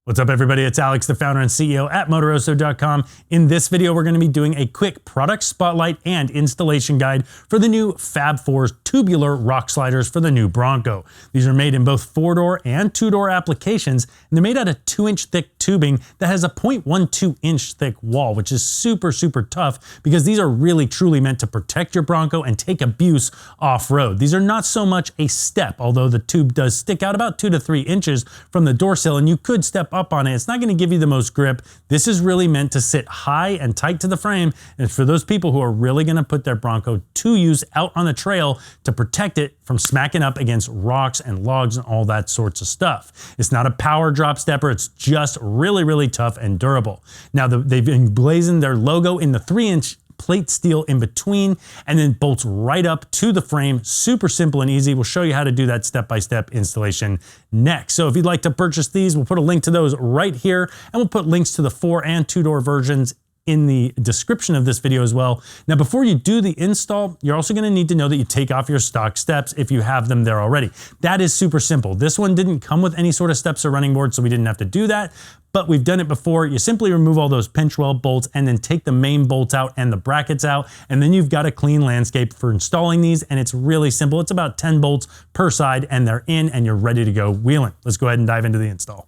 What's up, everybody? It's Alex, the founder and CEO at Motoroso.com. In this video, we're going to be doing a quick product spotlight and installation guide for the new Fab Fours tubular rock sliders for the new Bronco. These are made in both 4-door and 2-door applications, and they're made out of 2-inch thick tubing that has a 0.12-inch thick wall, which is super tough because these are really truly meant to protect your Bronco and take abuse off-road. These are not so much a step, although the tube does stick out about 2 to 3 inches from the door sill, and you could step up on it. It's not going to give you the most grip. This is really meant to sit high and tight to the frame, and it's for those people who are really going to put their Bronco to use out on the trail to protect it from smacking up against rocks and logs and all that sorts of stuff. It's not a power drop stepper. It's just really tough and durable. Now they've emblazoned their logo in the 3-inch plate steel in between, and then bolts right up to the frame. Super simple and easy. We'll show you how to do that step-by-step installation next. So if you'd like to purchase these, we'll put a link to those right here, and we'll put links to the 4 and 2-door versions in the description of this video as well. Now, before you do the install, you're also going to need to know that you take off your stock steps if you have them there already. That is super simple. This one didn't come with any sort of steps or running board, so we didn't have to do that, but we've done it before. You simply remove all those pinch weld bolts and then take the main bolts out and the brackets out, and then you've got a clean landscape for installing these, and it's really simple. It's about 10 bolts per side, and they're in, and you're ready to go wheeling. Let's go ahead and dive into the install.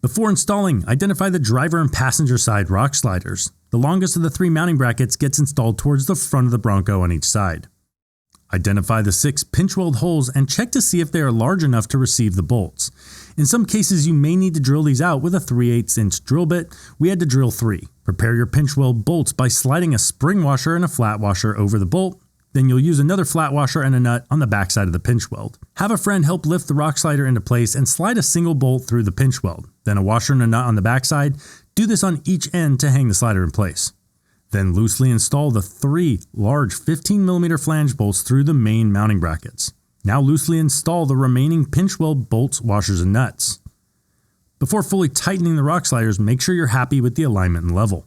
Before installing, identify the driver and passenger side rock sliders. The longest of the 3 mounting brackets gets installed towards the front of the Bronco on each side. Identify the 6 pinch weld holes and check to see if they are large enough to receive the bolts. In some cases, you may need to drill these out with a 3/8-inch drill bit. We had to drill 3. Prepare your pinch weld bolts by sliding a spring washer and a flat washer over the bolt. Then you'll use another flat washer and a nut on the back side of the pinch weld. Have a friend help lift the rock slider into place and slide a single bolt through the pinch weld. Then a washer and a nut on the back side. Do this on each end to hang the slider in place. Then loosely install the 3 large 15mm flange bolts through the main mounting brackets. Now loosely install the remaining pinch weld bolts, washers, and nuts. Before fully tightening the rock sliders, make sure you're happy with the alignment and level.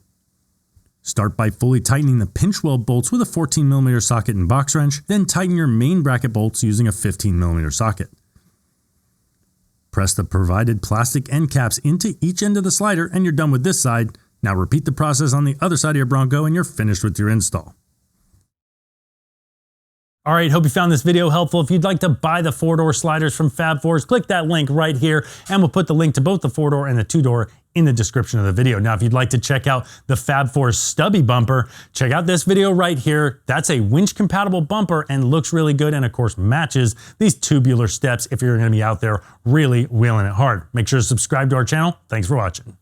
Start by fully tightening the pinch weld bolts with a 14mm socket and box wrench, then tighten your main bracket bolts using a 15mm socket. Press the provided plastic end caps into each end of the slider and you're done with this side. Now repeat the process on the other side of your Bronco and you're finished with your install. All right, hope you found this video helpful. If you'd like to buy the 4-door sliders from Fab Fours, click that link right here, and we'll put the link to both the 4-door and the 2-door in the description of the video. Now, if you'd like to check out the Fab Fours stubby bumper, check out this video right here. That's a winch-compatible bumper and looks really good, and of course matches these tubular steps if you're gonna be out there really wheeling it hard. Make sure to subscribe to our channel. Thanks for watching.